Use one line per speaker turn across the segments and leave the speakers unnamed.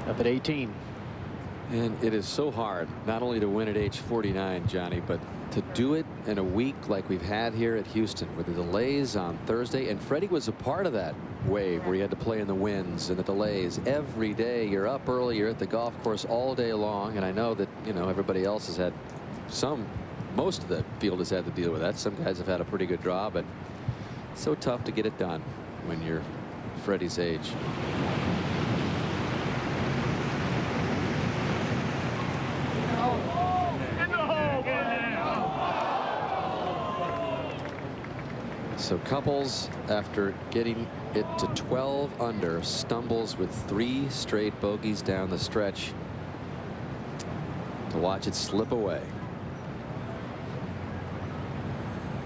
Up at 18.
And it is so hard not only to win at age 49, Johnny, but to do it in a week like we've had here at Houston with the delays on Thursday. And Freddie was a part of that wave where he had to play in the winds and the delays every day. You're up early, you're at the golf course all day long. And I know that, you know, everybody else has had most of the field has had to deal with that. Some guys have had a pretty good draw, but it's so tough to get it done when you're Freddie's age. So Couples, after getting it to 12 under, stumbles with 3 straight bogeys down the stretch to watch it slip away.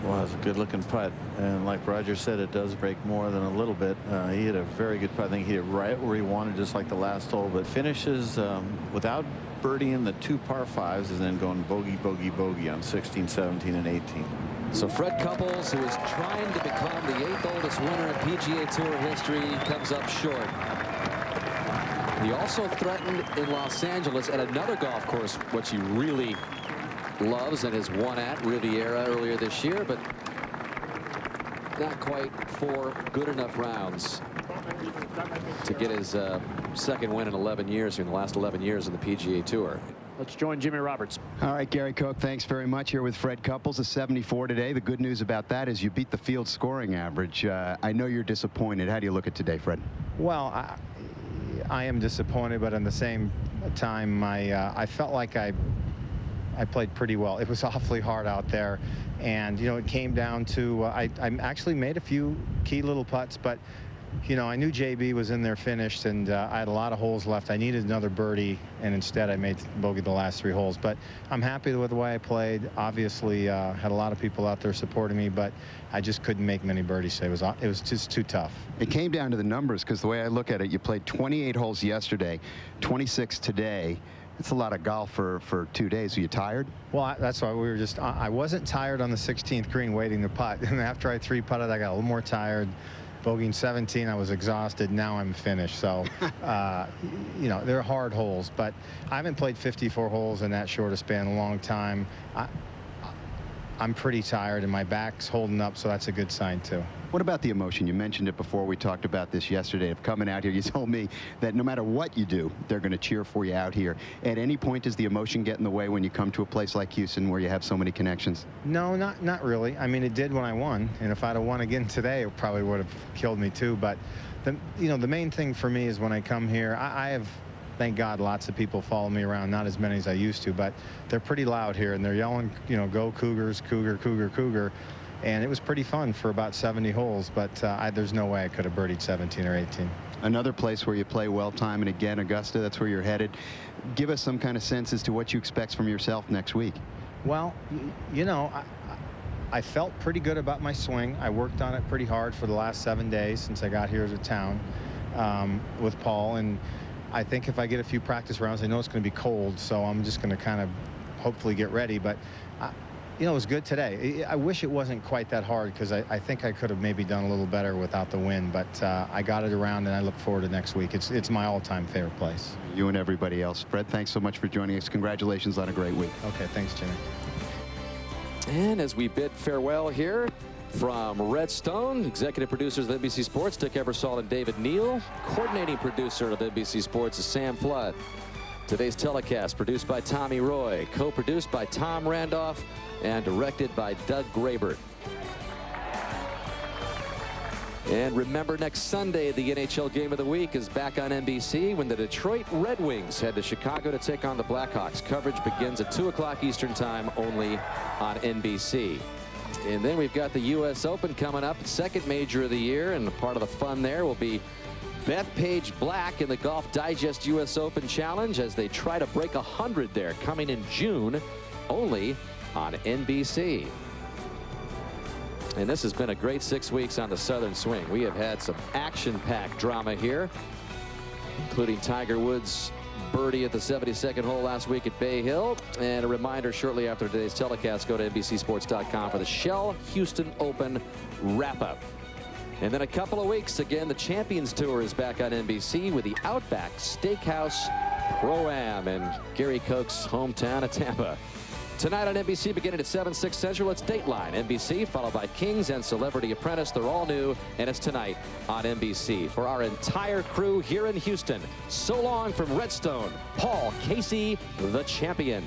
Well, it's a good looking putt, and like Roger said, it does break more than a little bit. He hit a very good putt. I think he hit it right where he wanted, just like the last hole, but finishes without birdieing the 2 par 5s and then going bogey, bogey, bogey on 16, 17, and 18.
So Fred Couples, who is trying to become the 8th oldest winner in PGA Tour history, comes up short. He also threatened in Los Angeles at another golf course, which he really loves and has won at, Riviera, earlier this year, but not quite 4 good enough rounds to get his second win in 11 years, in the last 11 years in the PGA Tour.
Let's join Jimmy Roberts.
All right, Gary Koch, thanks very much. Here with Fred Couples, a 74 today. The good news about that is you beat the field scoring average. I know you're disappointed. How do you look at today, Fred?
Well, I am disappointed, but at the same time, I felt like I played pretty well. It was awfully hard out there, and you know, it came down to I actually made a few key little putts, but you know, I knew JB was in there finished, and I had a lot of holes left. I needed another birdie, and instead I made bogey the last 3 holes. But I'm happy with the way I played. Obviously, had a lot of people out there supporting me, but I just couldn't make many birdies. It was just too tough.
It came down to the numbers, because the way I look at it, you played 28 holes yesterday, 26 today. It's a lot of golf for 2 days. Are you tired?
Well, that's why we were just. I wasn't tired on the 16th green waiting to putt, and after I 3-putted, I got a little more tired. Bogeying 17, I was exhausted. Now I'm finished. So, you know, they're hard holes, but I haven't played 54 holes in that short a span in a long time. I'm pretty tired, and my back's holding up, so that's a good sign, too.
What about the emotion? You mentioned it before. We talked about this yesterday of coming out here. You told me that no matter what you do, they're going to cheer for you out here. At any point, does the emotion get in the way when you come to a place like Houston where you have so many connections?
No, not really. I mean, it did when I won, and if I'd have won again today, it probably would have killed me, too. But, you know, the main thing for me is when I come here, I have, thank God, lots of people follow me around, not as many as I used to, but they're pretty loud here, and they're yelling, you know, go Cougars, Cougar, Cougar, Cougar. And it was pretty fun for about 70 holes, but there's no way I could have birdied 17 or 18.
Another place where you play well time, and again, Augusta, that's where you're headed. Give us some kind of sense as to what you expect from yourself next week.
Well, you know, I felt pretty good about my swing. I worked on it pretty hard for the last 7 days since I got here to town with Paul. And I think if I get a few practice rounds, I know it's going to be cold, so I'm just going to kind of hopefully get ready. But you know, it was good today. I wish it wasn't quite that hard, because I think I could have maybe done a little better without the wind, but I got it around, and I look forward to next week. It's my all-time favorite place.
You and everybody else. Fred, thanks so much for joining us. Congratulations on a great week.
Okay, thanks, Jimmy.
And as we bid farewell here from Redstone, executive producers of NBC Sports, Dick Ebersol and David Neal. Coordinating producer of NBC Sports is Sam Flood. Today's telecast produced by Tommy Roy, co-produced by Tom Randolph, and directed by Doug Grabert. And remember, next Sunday, the NHL Game of the Week is back on NBC when the Detroit Red Wings head to Chicago to take on the Blackhawks. Coverage begins at 2 o'clock Eastern Time, only on NBC. And then we've got the U.S. Open coming up, second major of the year, and part of the fun there will be Bethpage Black in the Golf Digest U.S. Open Challenge as they try to break 100 there, coming in June, only on NBC. And this has been a great 6 weeks on the Southern Swing. We have had some action-packed drama here, including Tiger Woods' birdie at the 72nd hole last week at Bay Hill. And a reminder, shortly after today's telecast, go to NBCSports.com for the Shell Houston Open wrap-up. And then a couple of weeks, again, the Champions Tour is back on NBC with the Outback Steakhouse Pro-Am in Gary Koch's hometown of Tampa. Tonight on NBC, beginning at 7, 6 Central, it's Dateline NBC, followed by Kings and Celebrity Apprentice. They're all new, and it's tonight on NBC. For our entire crew here in Houston, so long from Redstone, Paul Casey, the champion.